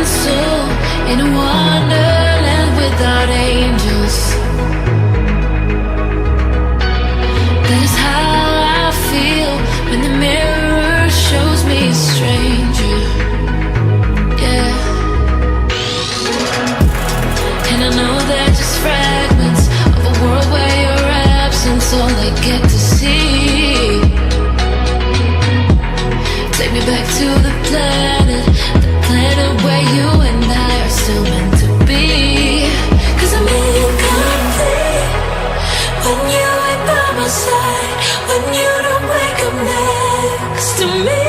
soul in a wonderland without angels. That is how I feel when the mirror shows me a stranger. Yeah. And I know they're just fragments of a world where your absence all I get to see. Take me back to the planet where you and I are still meant to be. 'Cause I'm incomplete when you ain't by my side, when you don't wake up next to me.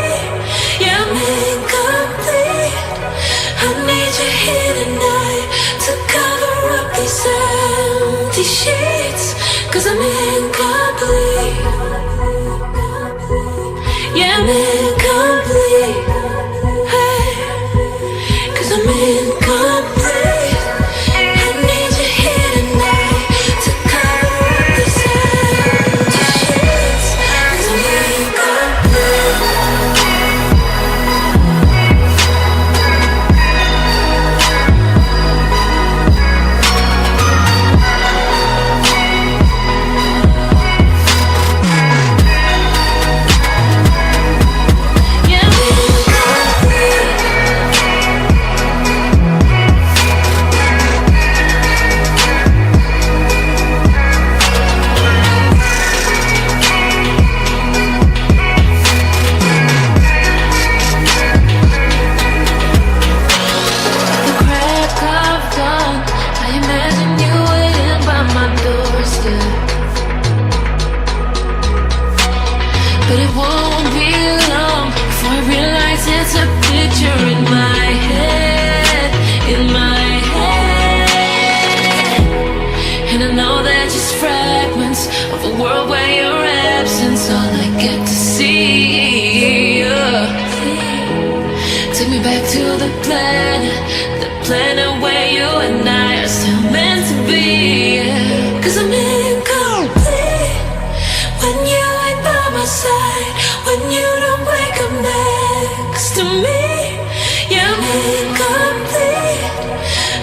Yeah, I'm incomplete. I need you here tonight to cover up these empty sheets. 'Cause I'm incomplete. Yeah, I'm incomplete. Hey, 'cause I'm incomplete. I need you here tonight to cover up these empty sheets. 'Cause I'm incomplete. But it won't be long before I realize it's a picture in my head, in my head. And I know they're just fragments of a world where your absence all I get to see. Take me back to the planet where you and I are still meant to be. 'Cause I'm incomplete when you ain't by my side, when you don't wake up next to me. Yeah, I'm incomplete.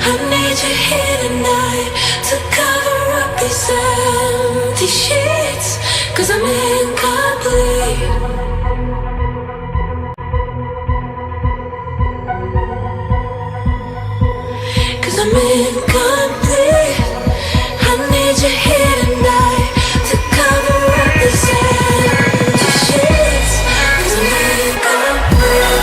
I need you here tonight to cover up these empty sheets. 'Cause I'm incomplete. I'm incomplete. I need you here tonight to cover up these empty sheets. 'Cause I'm incomplete.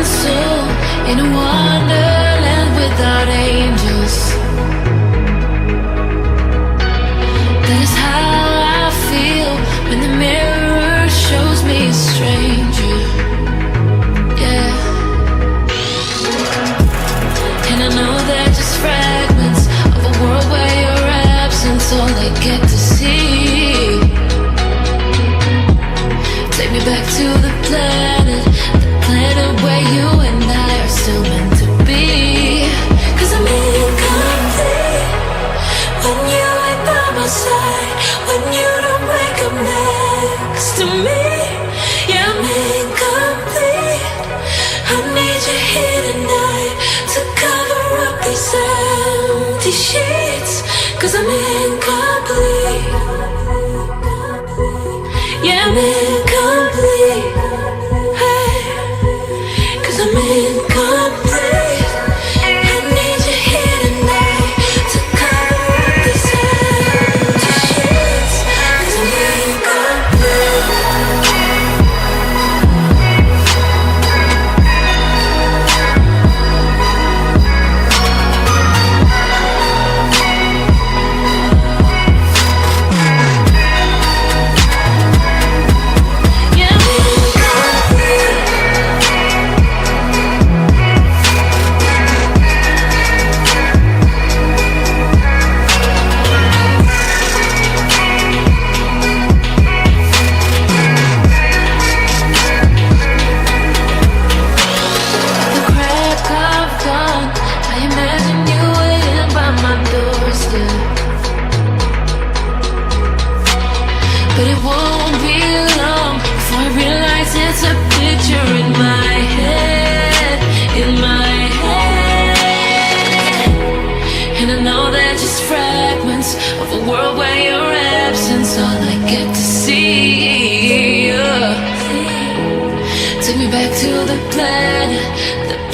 Soul in a wonderland without angels. That is how I feel when the mirror shows me a stranger. Yeah. And I know they're just fragments of a world where your absence all I get to see. Take me back to the planet where you and I are still meant to be. 'Cause I'm incomplete when you ain't by my side, when you don't wake up next to me. Yeah, I'm incomplete. I need you here tonight to cover up these empty sheets. 'Cause I'm incomplete. Yeah, I'm incomplete. I'm incomplete. I need you here tonight to cover up these empty sheets. 'Cause I'm incomplete. And I know they're just fragments of a world where your absence all I get to see. Take me back to the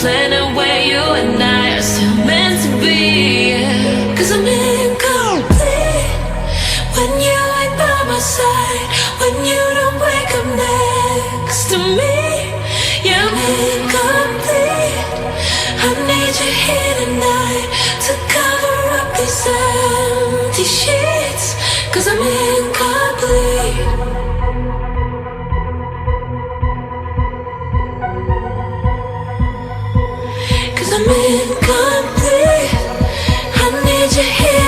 planet where you and I are still meant to be. 'Cause I'm incomplete when you ain't by my side, when you don't wake up next to me. Yeah, I'm incomplete. I need you here tonight to cover up these empty sheets. 'Cause I'm incomplete. 'Cause I'm incomplete. I need you here